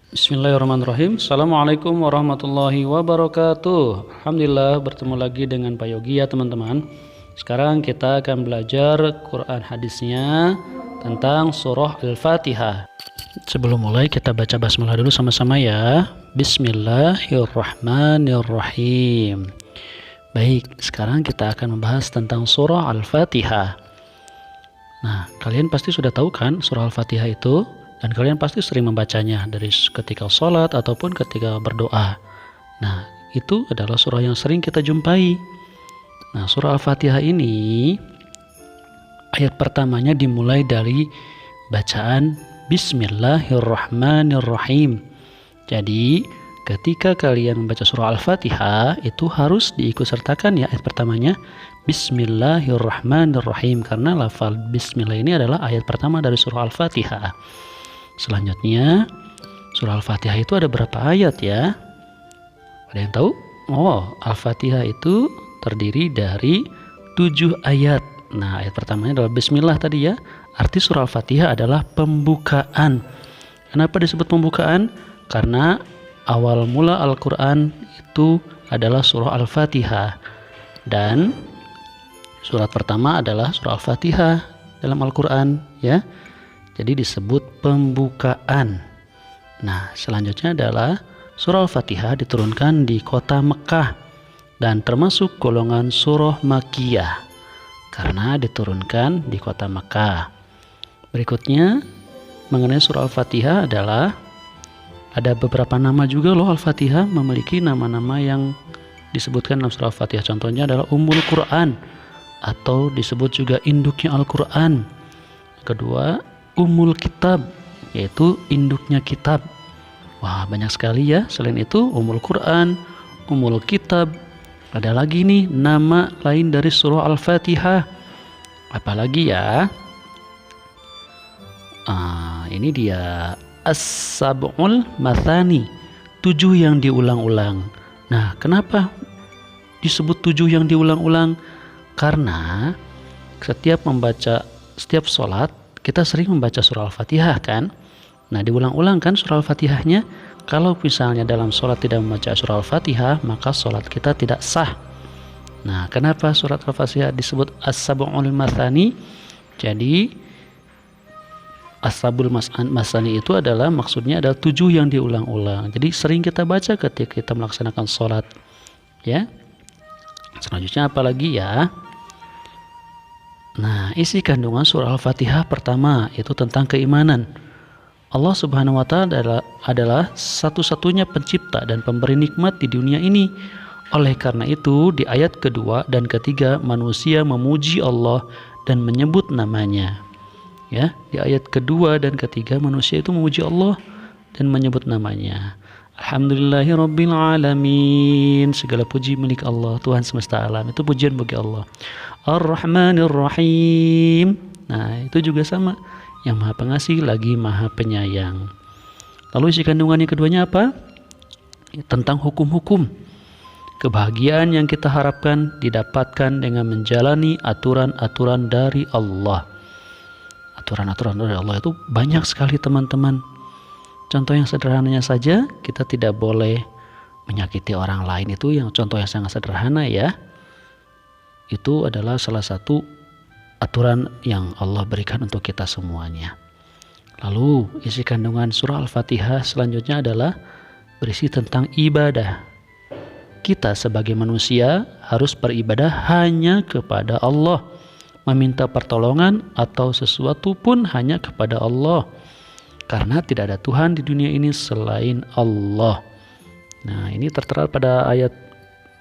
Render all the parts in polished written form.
Bismillahirrahmanirrahim. Assalamualaikum warahmatullahi wabarakatuh. Alhamdulillah bertemu lagi dengan Pak Yogi ya teman-teman. Sekarang kita akan belajar Quran hadisnya tentang surah Al-Fatihah. Sebelum mulai kita baca basmalah dulu sama-sama ya. Bismillahirrahmanirrahim. Baik, sekarang kita akan membahas tentang surah Al-Fatihah. Nah, kalian pasti sudah tahu kan surah Al-Fatihah itu? Dan kalian pasti sering membacanya dari ketika sholat ataupun ketika berdoa. Nah, itu adalah surah yang sering kita jumpai. Nah, surah Al-Fatihah ini ayat pertamanya dimulai dari bacaan Bismillahirrahmanirrahim. Jadi, ketika kalian membaca surah Al-Fatihah itu harus diikutsertakan ya ayat pertamanya Bismillahirrahmanirrahim, karena lafal Bismillah ini adalah ayat pertama dari surah Al-Fatihah. Selanjutnya, surah Al-Fatihah itu ada berapa ayat ya? Ada yang tahu? Oh, Al-Fatihah itu terdiri dari 7 ayat. Nah, ayat pertamanya adalah Bismillah tadi ya. Arti surah Al-Fatihah adalah pembukaan. Kenapa disebut pembukaan? Karena awal mula Al-Quran itu adalah surah Al-Fatihah. Dan surat pertama adalah surah Al-Fatihah dalam Al-Quran ya. Jadi disebut pembukaan. Nah, selanjutnya adalah surah Al-Fatihah diturunkan di kota Mekah dan termasuk golongan surah Makkiyah karena diturunkan di kota Mekah. Berikutnya mengenai surah Al-Fatihah adalah ada beberapa nama juga loh. Al-Fatihah memiliki nama-nama yang disebutkan dalam surah Al-Fatihah. Contohnya adalah Ummul Quran atau disebut juga induknya Al-Quran. Kedua, Ummul Kitab, yaitu induknya kitab. Wah, banyak sekali ya. Selain itu Ummul Quran, Ummul Kitab. Ada lagi nih nama lain dari surah Al-Fatihah. Apalagi ya? Ini dia As-Sab'ul Mathani, 7 yang diulang-ulang. Nah, kenapa disebut 7 yang diulang-ulang? Karena setiap sholat kita sering membaca surah Al-Fatihah kan. Nah, diulang-ulang kan surah Al-Fatihahnya. Kalau misalnya dalam sholat tidak membaca surah Al-Fatihah, maka sholat kita tidak sah. Nah, kenapa surat Al-Fatihah disebut As-Sab'ul Mathani? Jadi As-Sab'ul Mathani itu adalah maksudnya adalah 7 yang diulang-ulang. Jadi sering kita baca ketika kita melaksanakan sholat ya. Selanjutnya apalagi ya? Nah, isi kandungan surah Al-Fatihah pertama itu tentang keimanan. Allah Subhanahu wa Ta'ala adalah satu-satunya pencipta dan pemberi nikmat di dunia ini. Oleh karena itu, di ayat kedua dan ketiga manusia memuji Allah dan menyebut namanya. Ya, di ayat kedua dan ketiga manusia itu memuji Allah dan menyebut namanya. Alhamdulillahirabbil alamin. Segala puji milik Allah, Tuhan semesta alam. Itu pujian bagi Allah. Ar-Rahmanir-Rahim. Nah, itu juga sama. Yang Maha Pengasih lagi Maha Penyayang. Lalu isi kandungan yang keduanya apa? Tentang hukum-hukum. Kebahagiaan yang kita harapkan didapatkan dengan menjalani aturan-aturan dari Allah. Aturan-aturan dari Allah itu banyak sekali teman-teman. Contoh yang sederhananya saja, kita tidak boleh menyakiti orang lain. Itu yang contoh yang sangat sederhana ya. Itu adalah salah satu aturan yang Allah berikan untuk kita semuanya. Lalu isi kandungan surah Al-Fatihah selanjutnya adalah berisi tentang ibadah. Kita sebagai manusia harus beribadah hanya kepada Allah. Meminta pertolongan atau sesuatu pun hanya kepada Allah. Karena tidak ada Tuhan di dunia ini selain Allah. Nah, ini tertera pada ayat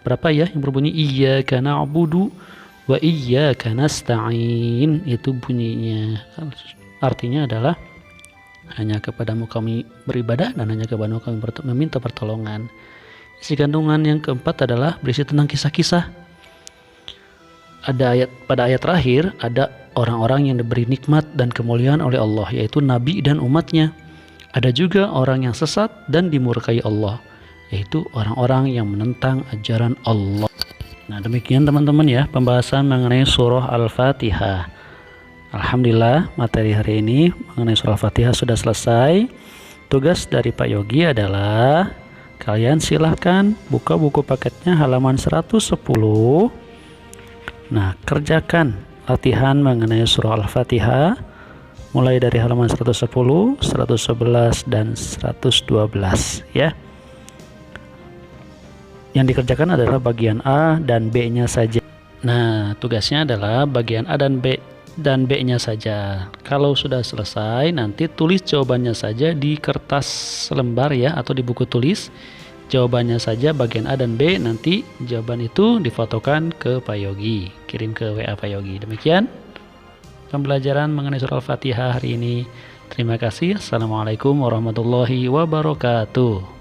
berapa ya yang berbunyi Iyyaka na'budu wa iyyaka nasta'in. Itu bunyinya. Artinya adalah hanya kepadamu kami beribadah dan hanya kepadamu kami meminta pertolongan. Isi kandungan yang keempat adalah berisi tentang kisah-kisah. Pada ayat terakhir ada orang-orang yang diberi nikmat dan kemuliaan oleh Allah, yaitu Nabi dan umatnya. Ada juga orang yang sesat dan dimurkai Allah, yaitu orang-orang yang menentang ajaran Allah. Nah, demikian teman-teman ya pembahasan mengenai surah Al-Fatihah. Alhamdulillah materi hari ini mengenai surah Al-Fatihah sudah selesai. Tugas dari Pak Yogi adalah kalian silahkan buka buku paketnya halaman 110. Nah, kerjakan latihan mengenai surah Al-Fatihah mulai dari halaman 110, 111, dan 112 ya. Yang dikerjakan adalah bagian A dan B-nya saja. Nah, tugasnya adalah bagian A dan B-nya saja. Kalau sudah selesai, nanti tulis jawabannya saja di kertas lembar ya, atau di buku tulis. Jawabannya saja bagian A dan B, nanti jawaban itu difotokan ke Pak Yogi, kirim ke WA Pak Yogi. Demikian pembelajaran mengenai surah Al-Fatihah hari ini. Terima kasih. Assalamualaikum warahmatullahi wabarakatuh.